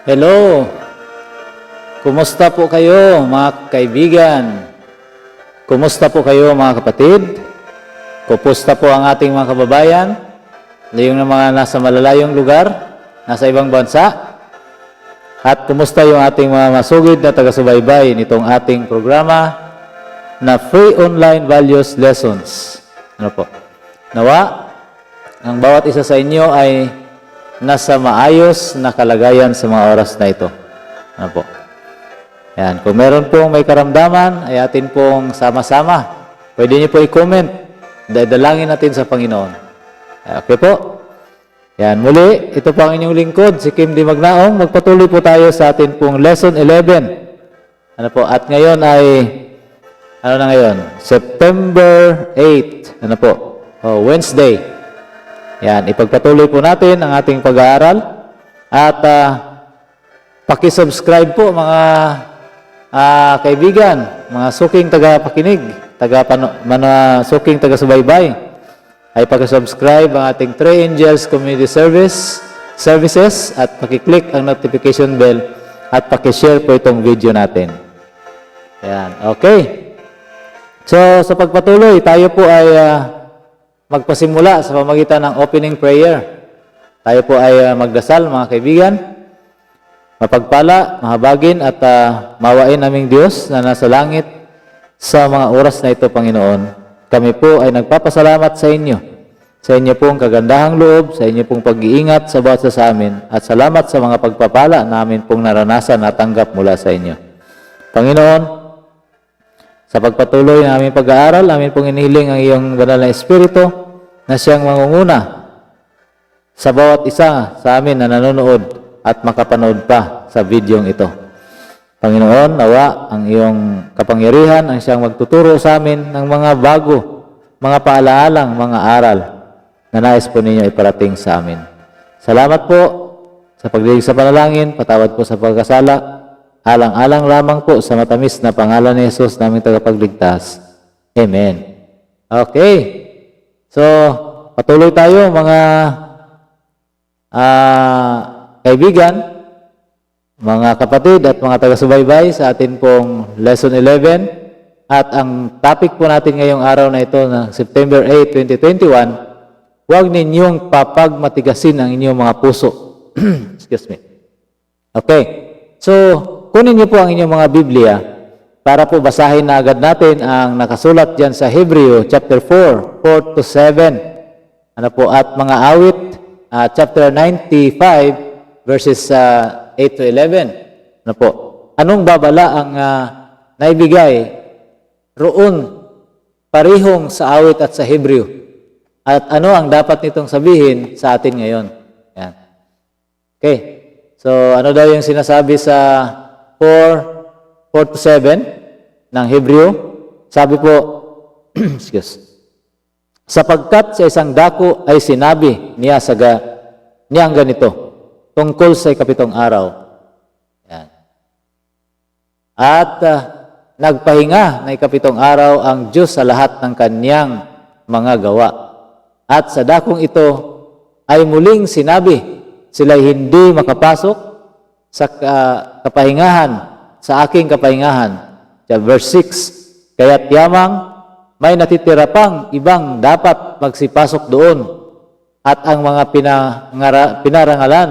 Hello! Kumusta po kayo mga kaibigan? Kumusta po kayo mga kapatid? Kumusta po ang ating mga kababayan? Yung mga nasa malalayong lugar, nasa ibang bansa? At kumusta yung ating mga masugid na taga-subaybay nitong ating programa na Free Online Values Lessons? Ano po? Nawa, ang bawat isa sa inyo ay nasa maayos na kalagayan sa mga oras na ito. Ano po? Yan. Kung meron pong may karamdaman, ay atin pong sama-sama. Pwede niyo po i-comment. Dadalangin natin sa Panginoon. Okay po? Yan. Muli, ito po ang inyong lingkod, si Kim Di Magnaong. Magpatuloy po tayo sa atin pong Lesson 11. Ano po? At ngayon ay, ano na ngayon? September 8. Ano po? Wednesday. Yan, ipagpatuloy po natin ang ating pag-aaral at pakisubscribe po mga kaibigan, mga suking taga-pakinig, suking taga-subaybay, ay pakisubscribe ang ating Three Angels Community Services at pakiclick ang notification bell at pakishare po itong video natin. Yan, okay. So, sa pagpatuloy, tayo po ay magpasimula sa pamagitan ng opening prayer. Tayo po ay magdasal, mga kaibigan. Mapagpala, mahabagin at mawain naming Diyos na nasa langit sa mga oras na ito, Panginoon. Kami po ay nagpapasalamat sa inyo. Sa inyo pong kagandahang loob, sa inyo pong pag-iingat sa bawat sa amin, at salamat sa mga pagpapala namin pong naranasan at tanggap mula sa inyo. Panginoon, sa pagpatuloy ng aming pag-aaral, amin pong inihiling ang iyong banal na Espiritu na siyang mangunguna sa bawat isa sa amin na nanonood at makapanood pa sa videong ito. Panginoon, nawa ang iyong kapangyarihan ang siyang magtuturo sa amin ng mga bago, mga paalaalang mga aral na nais po ninyo iparating sa amin. Salamat po sa pagdinig sa panalangin, patawad po sa pagkasala, alang-alang lamang po sa matamis na pangalan ni Jesus naming tagapagligtas. Amen. Okay. So, patuloy tayo mga kaibigan, mga kapatid at mga taga-subaybay sa atin pong Lesson 11. At ang topic po natin ngayong araw na ito na September 8, 2021, huwag ninyong papagmatigasin ang inyong mga puso. Excuse me. Okay. So, kunin niyo po ang inyong mga Biblia para po basahin na agad natin ang nakasulat dyan sa Hebreo chapter 4, 4 to 7. Ano po, at mga awit, chapter 95, verses 8 to 11. Ano po, anong babala ang naibigay roon parihong sa awit at sa Hebreo? At ano ang dapat nitong sabihin sa atin ngayon? Yan. Okay. So, ano daw yung sinasabi sa 4 to 7 ng Hebreo? Sabi po, excuse, sapagkat sa isang dako ay sinabi niya ang ganito, tungkol sa ikapitong araw. Yan. At nagpahinga na ikapitong araw ang Diyos sa lahat ng kanyang mga gawa. At sa dakong ito ay muling sinabi, sila'y hindi makapasok sa kapahingahan, sa aking kapahingahan. Verse 6, kaya't yamang may natitira pang ibang dapat magsipasok doon, at ang mga pinarangalan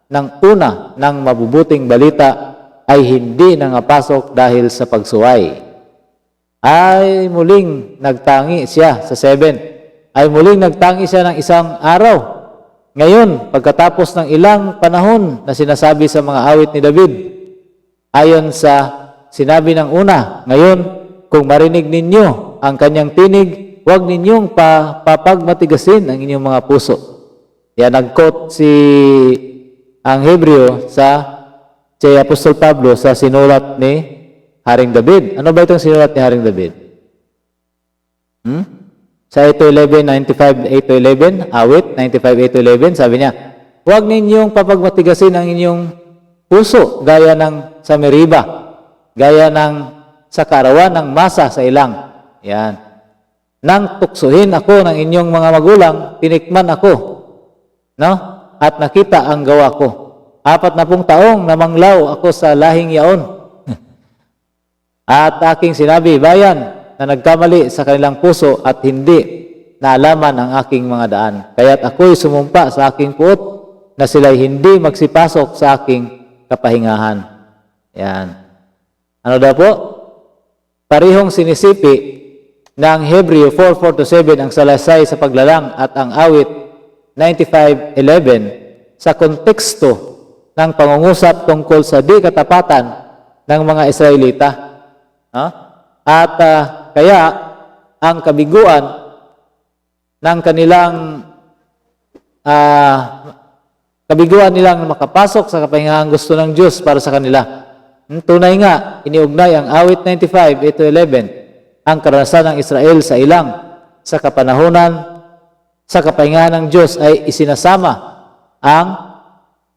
ng una ng mabubuting balita ay hindi nangapasok dahil sa pagsuway. Ay muling nagtangi siya sa 7, ay muling nagtangi siya ng isang araw. Ngayon, pagkatapos ng ilang panahon na sinasabi sa mga awit ni David, ayon sa sinabi ng una, ngayon, kung marinig ninyo ang kanyang tinig, huwag ninyong papagmatigasin ang inyong mga puso. Yan, nag-quote ang Hebreo si Apostol Pablo sa sinulat ni Haring David. Ano ba itong sinulat ni Haring David? Sa 8-11, 95, 8-11, awit, 95, 8-11, sabi niya, huwag ninyong papagmatigasin ang inyong puso, gaya ng sa Meriba, gaya ng sa karawan ng masa sa ilang. Yan. Nang tuksuhin ako ng inyong mga magulang, tinikman ako, no? At nakita ang gawa ko. 40 taong namanglaw ako sa lahing yaon. At aking sinabi, bayan na nagkamali sa kanilang puso at hindi naalaman ang aking mga daan. Kaya't ako'y sumumpa sa aking puot na sila'y hindi magsipasok sa aking kapahingahan. Yan. Ano daw po? Parihong sinisipi ng Hebreo 4:4-7 ang salaysay sa paglalang at ang awit 95:11 sa konteksto ng pangungusap tungkol sa di katapatan ng mga Israelita. At kaya ang kabiguan ng kanilang kabiguan nilang makapasok sa kapahingahan gusto ng Diyos para sa kanila. Tunay nga, iniugnay ang awit 95:8-11 ang karanasan ng Israel sa ilang sa kapanahunan sa kapahingahan ng Diyos ay isinasama ang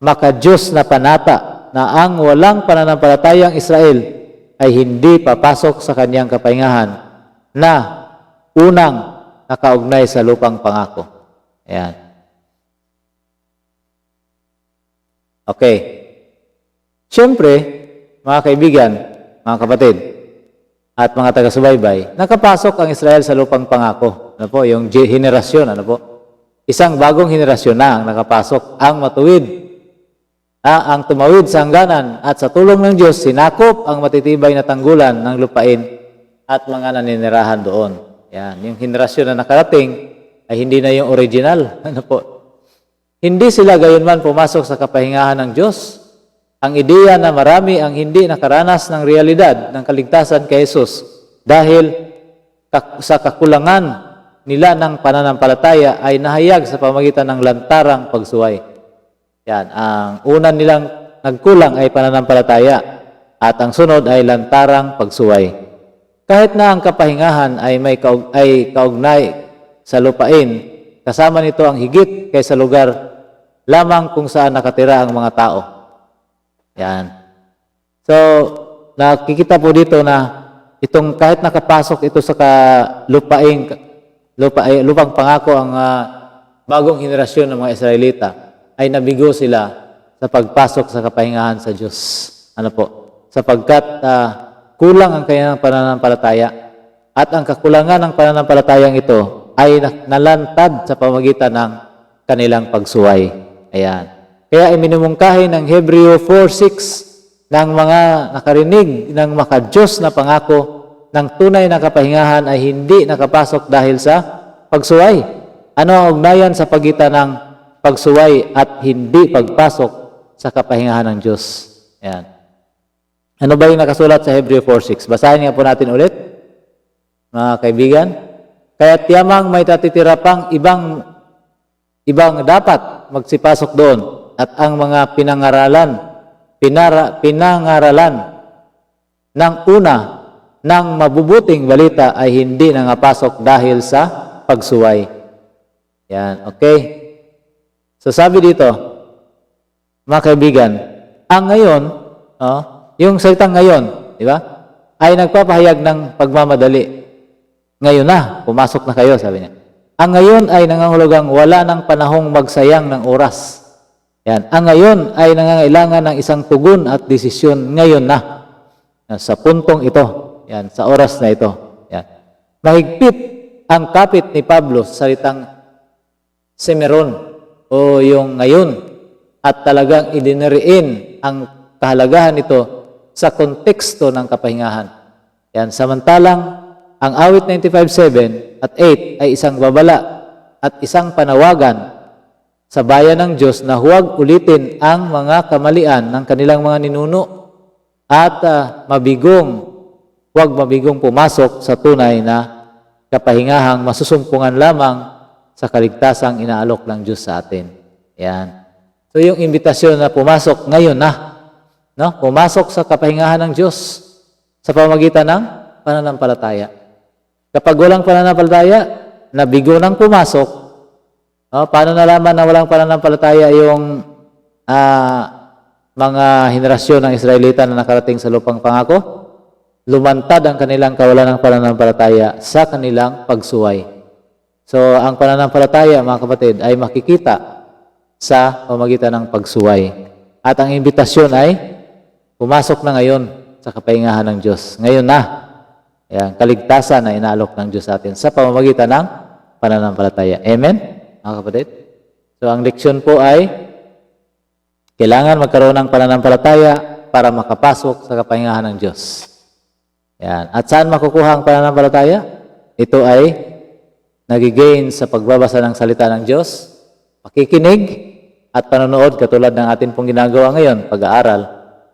maka-Diyos na panata na ang walang pananampalatayang Israel ay hindi papasok sa kanyang kapahingahan na unang nakaugnay sa lupang pangako. Ayan. Okay. Siyempre, mga kaibigan, mga kapatid, at mga taga-subaybay, nakapasok ang Israel sa lupang pangako. Ano po? Yung henerasyon, ano po? Isang bagong henerasyon na ang nakapasok, ang matuwid, ang tumawid sa hangganan, at sa tulong ng Diyos, sinakop ang matitibay na tanggulan ng lupain at mga naninirahan doon. Yan, yung henerasyon na nakarating ay hindi na yung original. Ano po? Hindi sila gayunman pumasok sa kapahingahan ng Diyos. Ang ideya na marami ang hindi nakaranas ng realidad ng kaligtasan kay Jesus dahil sa kakulangan nila ng pananampalataya ay nahayag sa pamagitan ng lantarang pagsuway. Yan, ang una nilang nagkulang ay pananampalataya at ang sunod ay lantarang pagsuway. Kahit na ang kapahingahan ay may kaugnay sa lupain, kasama nito ang higit kaysa lugar lamang kung saan nakatira ang mga tao. Yan. So, nakikita po dito na itong kahit nakapasok ito sa lupang pangako ang bagong henerasyon ng mga Israelita, ay nabigo sila sa pagpasok sa kapahingahan sa Diyos. Ano po? Sapagkat kulang ang kanilang pananampalataya at ang kakulangan ng pananampalatayang ito ay nalantad sa pamagitan ng kanilang pagsuway. Ayan. Kaya iminumungkahi ng Hebreo 4:6 ng mga nakarinig ng maka-Diyos na pangako ng tunay na kapahingahan ay hindi nakapasok dahil sa pagsuway. Ano ang ugnayan sa pagitan ng pagsuway at hindi pagpasok sa kapahingahan ng Diyos? Ayan. Ano ba yung nakasulat sa Hebreo 4:6? Basahin nga po natin ulit, mga kaibigan. Kaya tiyamang may tatitira pang ibang dapat magsipasok doon at ang mga pinangaralan ng una ng mabubuting balita ay hindi nangapasok dahil sa pagsuway. Yan, okay? So sabi dito, mga kaibigan, ang ngayon, yung salitang ngayon, di ba? Ay nagpapahayag ng pagmamadali. Ngayon na, pumasok na kayo, sabi niya. Ang ngayon ay nangangahulugang wala ng panahong magsayang ng oras. Yan. Ang ngayon ay nangangailangan ng isang tugon at desisyon ngayon na. Sa puntong ito. Yan, sa oras na ito. Yan. Mahigpit ang kapit ni Pablo sa salitang semeron o yung ngayon at talagang idiniriin ang kahalagahan nito sa konteksto ng kapahingahan. Yan, samantalang ang awit 95:7 at 8 ay isang babala at isang panawagan sa bayan ng Diyos na huwag ulitin ang mga kamalian ng kanilang mga ninuno at huwag mabigong pumasok sa tunay na kapahingahang masusumpungan lamang sa kaligtasang inaalok ng Diyos sa atin. Yan. So yung imbitasyon na pumasok ngayon na, no? Pumasok sa kapahingahan ng Diyos sa pamamagitan ng pananampalataya. Kapag walang pananampalataya, nabigo nang pumasok, paano nalaman na walang pananampalataya yung mga henerasyon ng Israelita na nakarating sa lupang pangako? Lumantad ang kanilang kawalan ng pananampalataya sa kanilang pagsuway. So, ang pananampalataya, mga kapatid, ay makikita sa pamamagitan ng pagsuway. At ang imbitasyon ay pumasok na ngayon sa kapahingahan ng Diyos. Ngayon na. Ayan, kaligtasan na inaalok ng Diyos sa atin sa pamamagitan ng pananampalataya. Amen? Mga kapatid? So, ang leksyon po ay kailangan magkaroon ng pananampalataya para makapasok sa kapahingahan ng Diyos. Ayan. At saan makukuha ang pananampalataya? Ito ay nagigain sa pagbabasa ng salita ng Diyos, pakikinig, at panonood katulad ng atin pong ginagawa ngayon, pag-aaral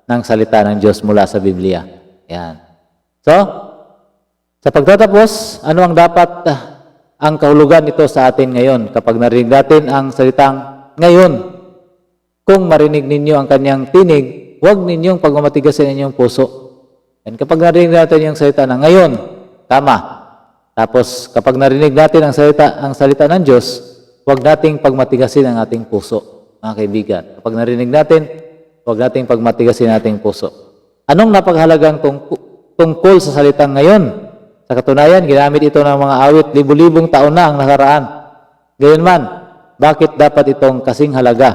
ng salita ng Diyos mula sa Biblia. Ayan. So, sa pagtatapos, ano ang dapat ang kahulugan nito sa atin ngayon kapag narinig natin ang salitang ngayon? Kung marinig ninyo ang kanyang tinig, huwag ninyong pagmamatigasin inyong puso. And kapag narinig natin yung salita ng ngayon, tama. Tapos kapag narinig natin ang salita ng Diyos, huwag nating pagmatigasin ang ating puso, mga kaibigan. Kapag narinig natin, huwag nating pagmatigasin ang ating puso. Anong napaghalagang tungkol sa salitang ngayon? Sa katunayan, ginamit ito ng mga awit libu-libong taon na ang nakaraan. Gayunman, bakit dapat itong kasing halaga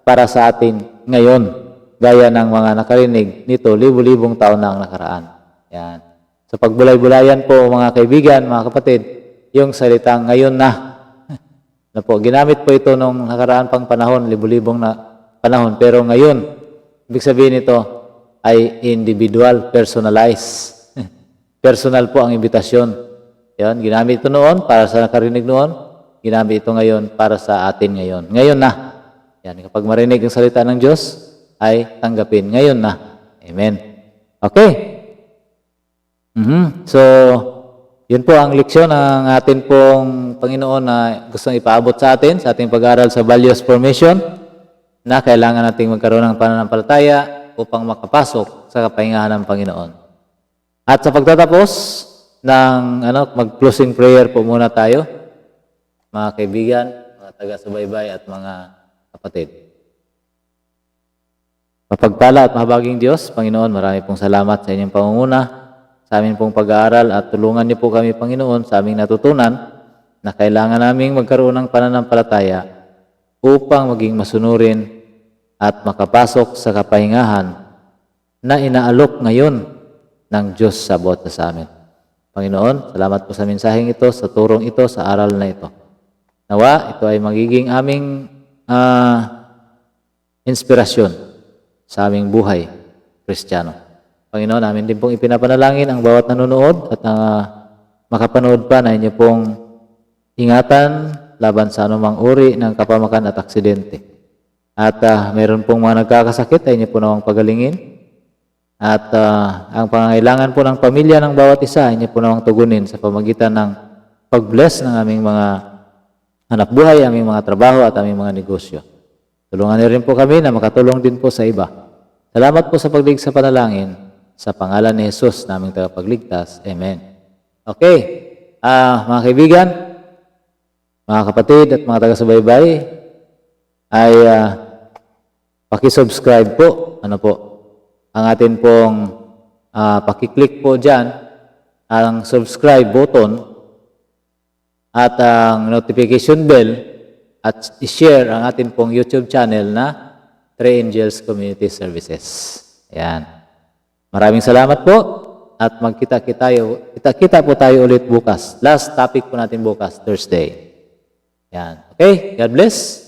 para sa atin ngayon, gaya ng mga nakarinig nito libu-libong taon na ang nakaraan? Yan. Sa pagbulay-bulayan po, mga kaibigan, mga kapatid, yung salitang ngayon na, na po, ginamit po ito nung nakaraan pang panahon, libu-libong na panahon, pero ngayon, ibig sabihin ito ay individual, personalized. Personal po ang imbitasyon. Yan, ginamit ito noon para sa nakarinig noon, ginamit ito ngayon para sa atin ngayon. Ngayon na. Yan, kapag marinig ang salita ng Diyos, ay tanggapin. Ngayon na. Amen. Okay. So, yun po ang leksyon ng atin pong Panginoon na gustong ipaabot sa atin, sa ating pag-aaral sa values formation, na kailangan nating magkaroon ng pananampalataya upang makapasok sa kapahingahan ng Panginoon. At sa pagtatapos ng mag-closing prayer po muna tayo, mga kaibigan, mga taga-subaybay at mga kapatid. Mapagpala at mahabaging Diyos, Panginoon, marami pong salamat sa inyong pangunguna, sa aming pong pag-aaral at tulungan niyo po kami, Panginoon, sa aming natutunan na kailangan naming magkaroon ng pananampalataya upang maging masunurin at makapasok sa kapahingahan na inaalok ngayon ng Diyos sa bawat sa amin. Panginoon, salamat po sa mensaheng ito, sa turong ito, sa aral na ito. Nawa, ito ay magiging aming inspirasyon sa aming buhay, Kristiyano. Panginoon, namin din pong ipinapanalangin ang bawat nanonood at makapanood pa na inyo pong ingatan laban sa anumang uri ng kapamakan at aksidente. At mayroon pong mga nagkakasakit, ay inyo po nawang pagalingin. At ang pangangailangan po ng pamilya ng bawat isa, inyo po nawang tugunin sa pamagitan ng pag-bless ng aming mga hanapbuhay, aming mga trabaho at aming mga negosyo. Tulungan niyo rin po kami na makatulong din po sa iba. Salamat po sa pagligtas sa panalangin. Sa pangalan ni Jesus, naming tagapagligtas. Amen. Okay. Mga kaibigan, mga kapatid at mga taga-subaybay, ay pakisubscribe po. Ano po? Ang atin pong pakiclick po dyan, ang subscribe button at ang notification bell at i-share ang atin pong YouTube channel na Three Angels Community Services. Ayan. Maraming salamat po at magkita-kita po tayo ulit bukas. Last topic po natin bukas, Thursday. Ayan. Okay, God bless.